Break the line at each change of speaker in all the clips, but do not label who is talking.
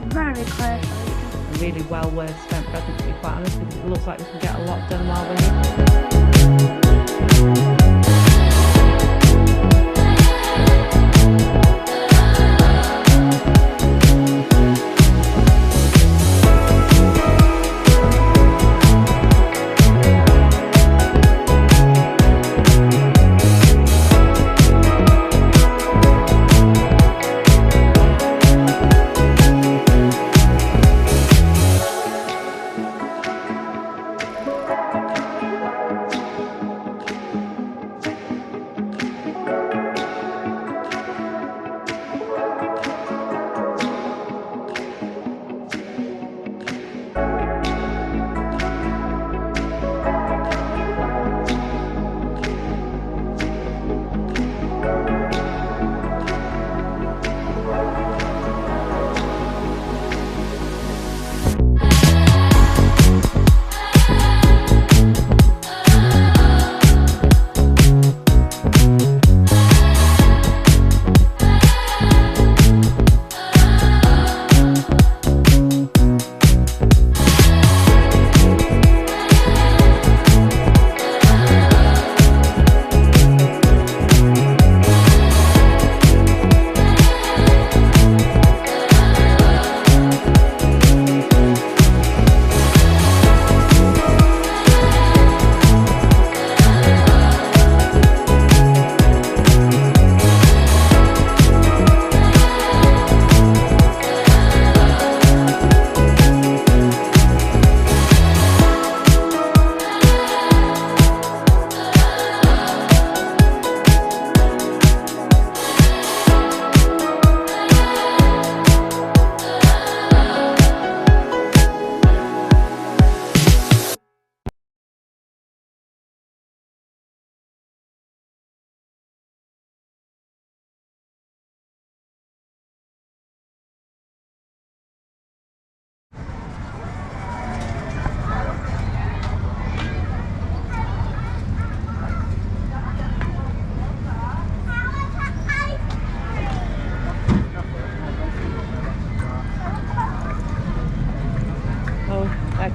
Very close.
A really well worth spent present, to be quite honest, because it looks like we can get a lot done while we're here.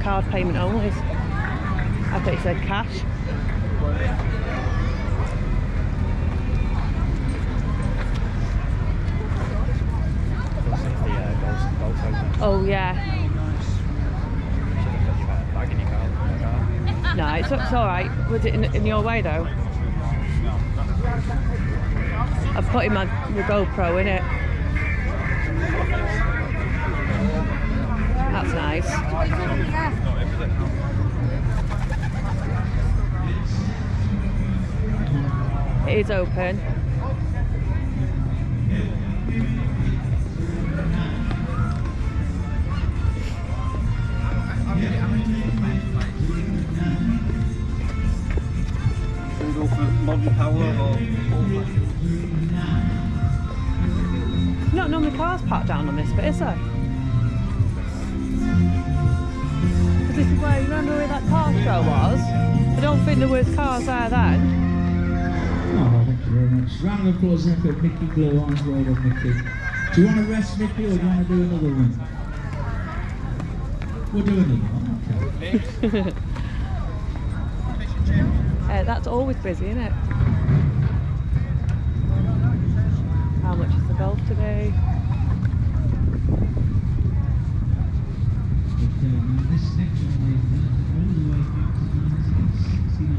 Card payment only. I thought it said cash. Oh yeah. No, it's alright. Was it in your way though? I've put in my GoPro in it. That's nice. It is open.
Should we go for modern power or
Not normally cars parked down on this bit, is there? Because this is where, you remember where that car show was? I don't think there was cars there then.
Oh, thank you very much. Round of applause then for Mickey Glow. Arms rolled up, Mickey. Do you want to rest, Mickey, or do you want to do another one? We'll do another one, okay.
That's always busy, isn't it? How much is the golf today?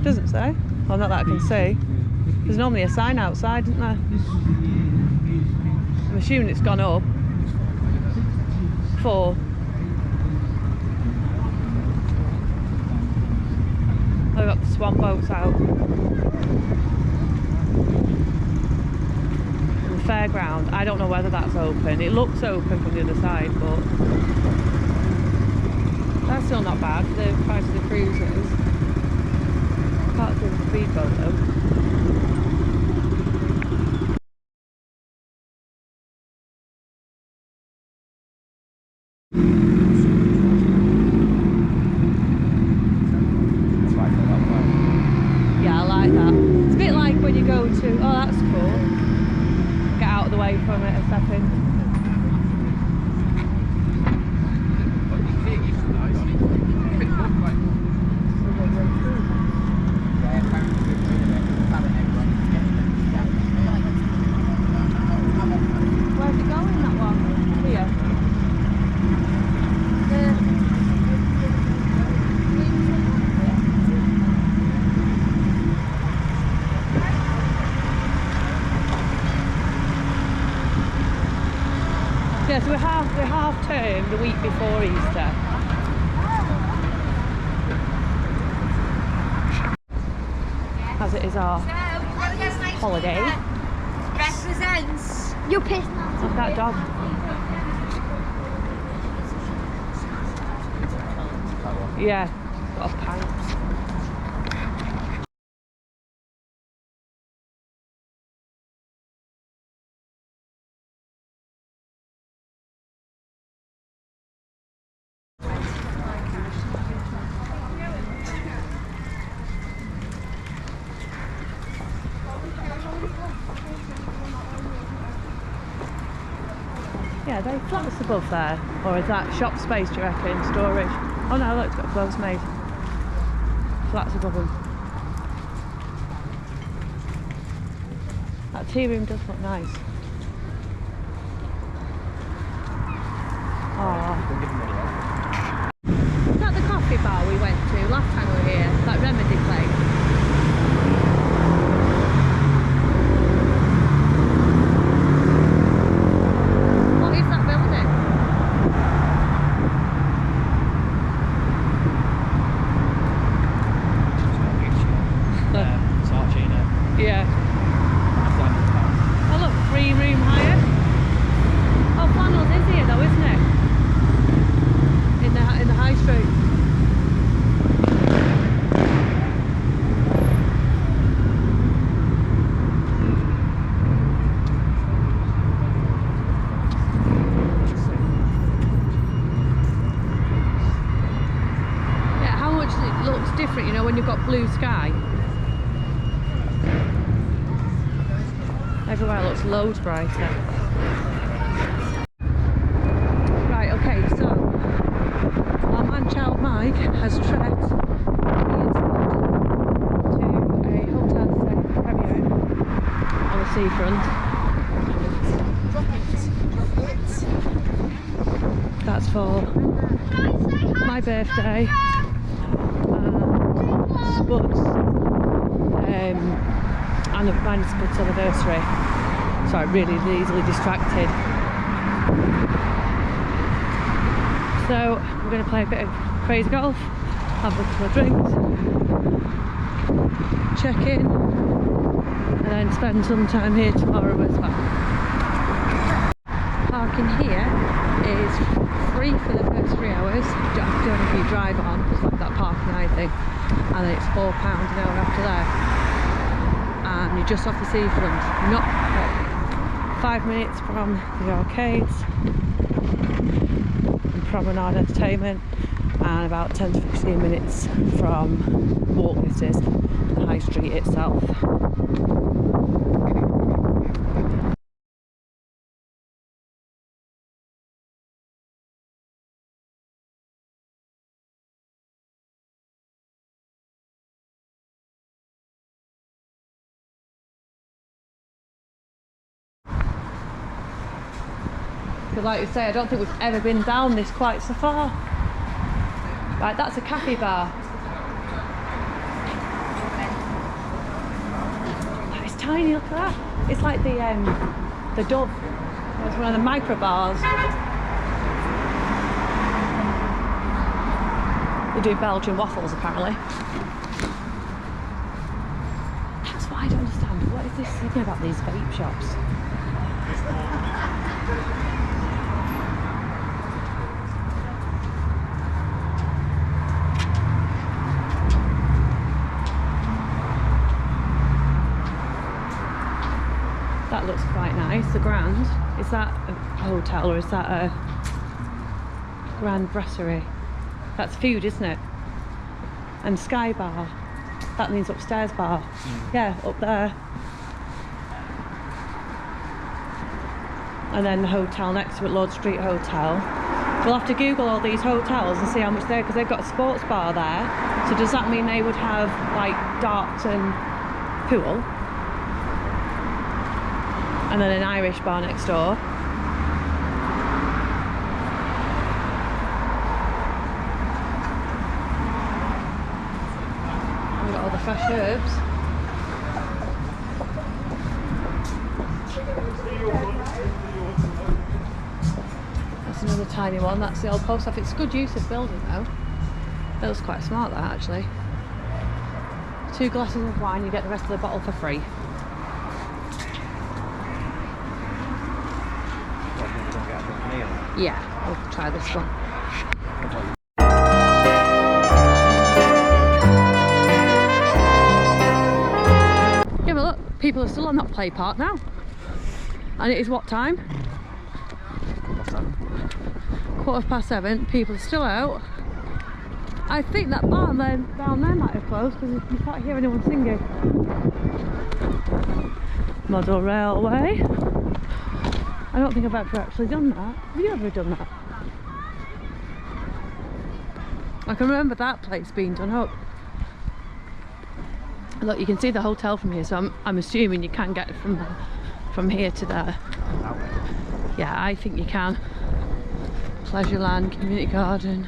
Doesn't say. Well, not that I can see. There's normally a sign outside, isn't there? I'm assuming it's gone up. 4. I've got the swan boats out. And the fairground, I don't know whether that's open. It looks open from the other side, but that's still not bad for the price of the cruises. Can't see the speedboat though. From it a second. term the week before Easter. As it is our holiday.
Represents. You're pissed.
Look at that dog. Yeah, got a pint. Yeah, they flats above there. Or is that shop space, do you reckon? Storage? Oh no, look, it's got clothes made. Flats above them. That tea room does look nice. Oh. Is that the coffee bar we went to last time we were here? That Remedy place? What is that building? Yeah. Oh look, 3 room hire. Oh, Flannels is here though, isn't it? In the high street. Yeah, how much it looks different, you know, when you've got blue sky. Everywhere looks loads brighter. Right, okay, so our man-child Mike has trekked to a hotel stay caveat on the seafront. That's for my birthday and Spud's mine is Spud's anniversary. So I'm really easily distracted. So we're going to play a bit of crazy golf, have a couple of drinks, check in, and then spend some time here tomorrow as well. Parking here is free for the first 3 hours. You don't have to do anything you drive on, it's like that parking eye thing, and then it's £4 an hour after that. And you're just off the seafront, not 5 minutes from the arcades and Promenade Entertainment, and about 10 to 15 minutes from walk distance, the high street itself. But like you say, I don't think we've ever been down this quite so far. Right, that's a cafe bar. It's tiny, look at that. It's like the Dove. It's one of the micro bars. They do Belgian waffles apparently. That's what I don't understand. What is this thing about these vape shops? That looks quite nice. The Grand. Is that a hotel or is that a Grand Brasserie? That's food, isn't it? And Sky Bar. That means upstairs bar. Yeah, up there. And then the hotel next to it, Lord Street Hotel. We'll have to Google all these hotels and see how much they're, because they've got a sports bar there. So does that mean they would have like darts and pool? And then an Irish bar next door. We've got all the fresh herbs. That's another tiny one. That's the old post office. It's good use of building though. That was quite smart, that actually. 2 glasses of wine, you get the rest of the bottle for free. Yeah, we'll try this one. Yeah, but look, people are still on that play park now. And it is what time? 7:15. People are still out. I think that bar down there might have closed because you can't hear anyone singing. Model Railway. I don't think I've ever actually done that. Have you ever done that? I can remember that place being done up. Look, you can see the hotel from here, so I'm assuming you can get it from here to there. Yeah, I think you can. Pleasureland, community garden,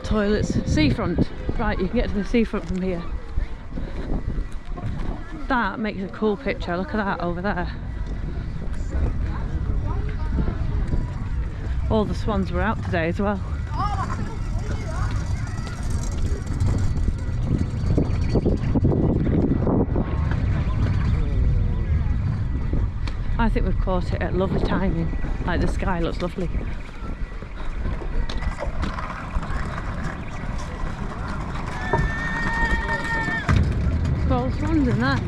toilets, seafront. Right, you can get to the seafront from here. That makes a cool picture. Look at that over there. All the swans were out today as well. I think we've caught it at lovely timing. Like, the sky looks lovely. All swans in there.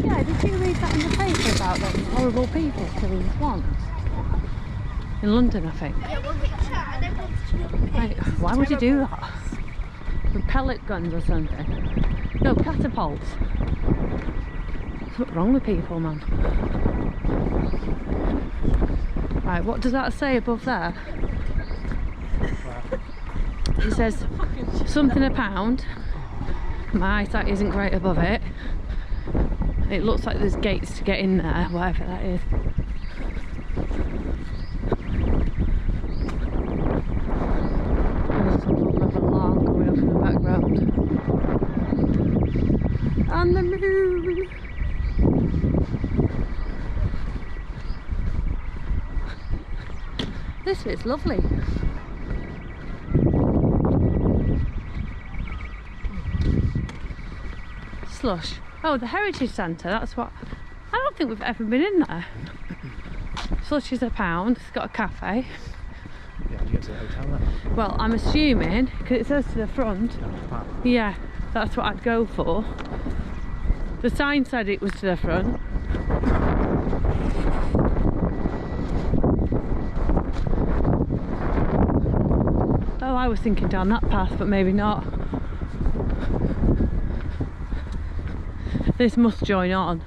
Yeah, did you read that in the paper about them horrible people killing swans? In London, I think. Like, why would you do that? With pellet guns or something? No, catapults. What's wrong with people, man? Right, what does that say above there? It says something a pound. My eyesight isn't great above it. It looks like there's gates to get in there, whatever that is. There's some sort of alarm going off in the background. And the moon! This bit's lovely. Slush. Oh, the Heritage Centre, that's what... I don't think we've ever been in there. Slush is £1. It's got a cafe.
Yeah, you get to the hotel then?
Well, I'm assuming, because it says to the front. Yeah, that's what I'd go for. The sign said it was to the front. Oh, I was thinking down that path, but maybe not. This must join on.